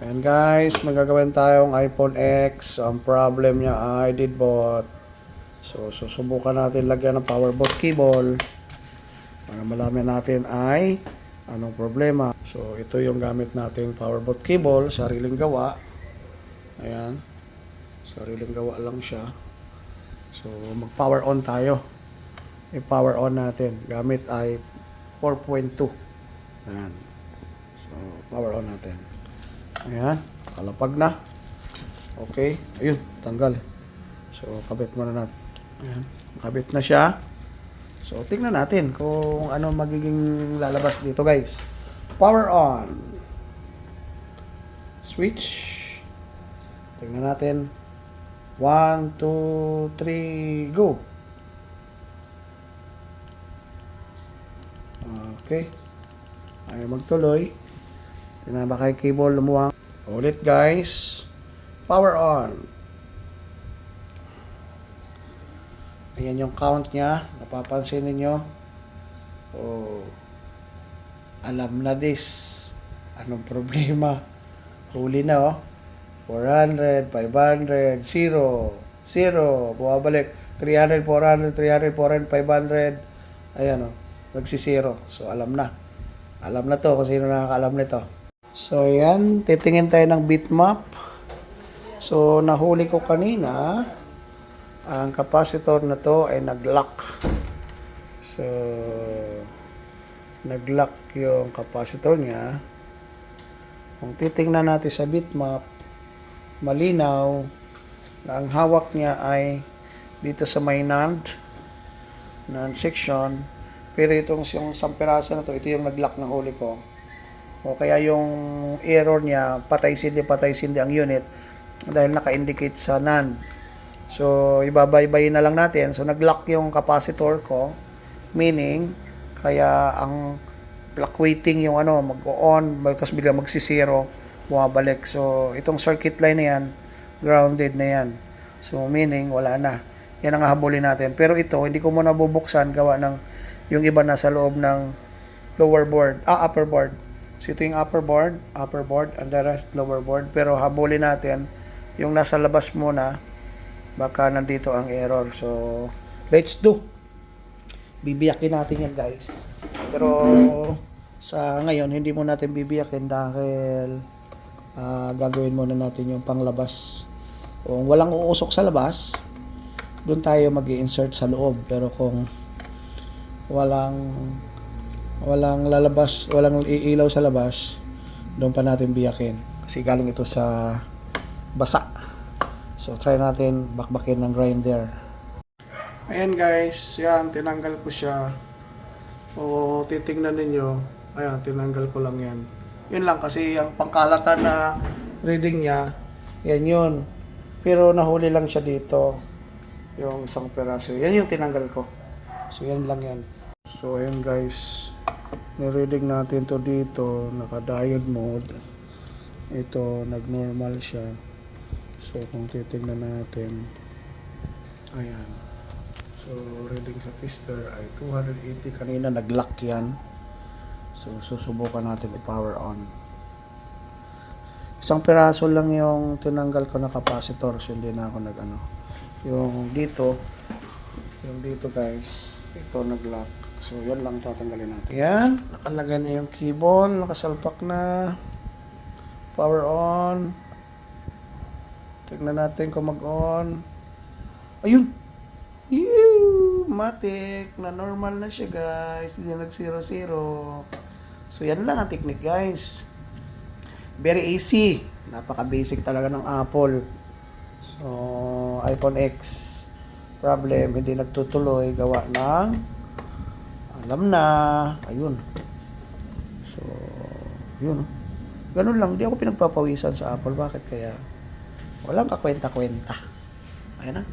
Ayan guys, magagawin tayong iPhone X. Ang problem niya ay deadbolt. So, susubukan natin lagyan ng power bolt cable para malaman natin ay anong problema. So, ito yung gamit nating power bolt cable, sariling gawa. Ayan, sariling gawa lang siya. So, mag-power on tayo. I-power on natin. Gamit ay 4.2. Ayan. So, power on natin. Ayan, kalapag na. Okay, ayun, tanggal. So, kabit muna natin. Ayan, kabit na siya. So, tingnan natin kung ano magiging lalabas dito, guys. Power on. Switch. Tingnan natin. 1, 2, 3, go. Okay. Ayaw magtuloy. Tingnan ba kay cable lumuwang. Ulit guys. Power on. Ayan yung count niya. Napapansin ninyo. Oh. Alam na this. Anong problema? Huli na oh. 400, 500, 0, 0. Bumabalik. 300, 400, 300, 400, 500. Ayan oh. Nagsisiro. So alam na. Alam na to kung sino nakakaalam nito. So, ayan. Titingin tayo ng bitmap. So, nahuli ko kanina, ang capacitor na to ay nag-lock. So, nag-lock yung capacitor niya. Kung titingnan natin sa bitmap, malinaw na ang hawak niya ay dito sa may NAND section. Pero itong yung isang piraso na to, ito yung nag-lock na huli ko. O kaya yung error niya, patay-sindi ang unit dahil naka-indicate sa NAND. So, ibabaybayin na lang natin. So, nag-lock yung capacitor ko, meaning, kaya ang fluctuating yung mag-on, tapos bigla magsisiro, bumabalik. So, itong circuit line na yan, grounded na yan. So, meaning, wala na. Yan ang hahabulin natin. Pero ito, hindi ko muna bubuksan, gawa ng yung iba na sa loob ng upper board. So, ito yung upper board, and the rest lower board. Pero habulin natin, yung nasa labas muna, baka nandito ang error. So, let's do. Bibiyakin natin yan, guys. Pero, sa ngayon, hindi mo natin bibiyakin dahil gagawin muna natin yung panglabas. Kung walang uusok sa labas, doon tayo mag-i-insert sa loob. Pero kung walang lalabas, walang iilaw sa labas, doon pa natin biyakin. Kasi galing ito sa basa. So, try natin bakbakin ng grinder. Ayan guys, yan, tinanggal ko siya. O, titingnan ninyo. Ayan, tinanggal ko lang yan. Yun lang, kasi ang pangkalatan na reading niya, yan yun. Pero nahuli lang siya dito. Yung isang peraso. Yan yung tinanggal ko. So, yan lang yan. So, ayan guys. Nireading natin to dito, naka-diode mode. Ito, nag-normal siya. So, kung titingnan natin, ayan. So, reading sa tester ay 280. Kanina, nag-lock yan. So, susubukan natin i-power on. Isang piraso lang yung tinanggal ko na capacitor. So, hindi na ako Yung dito guys, ito nag-lock. So, yan lang tatanggalin natin. Yan, nakalagay na yung cable, nakasalpak na. Power on. Tignan natin kung mag-on. Ayun! Matik! Na normal na siya, guys. Hindi nag-0-0. So, yan lang ang technique, guys. Very easy. Napaka-basic talaga ng Apple. So, iPhone X. Problem, hindi nagtutuloy. Gawa ng alam na. Ayun. So, yun. Ganun lang. Di ako pinagpapawisan sa Apple. Bakit kaya? Walang kakwenta-kwenta. Ayun na.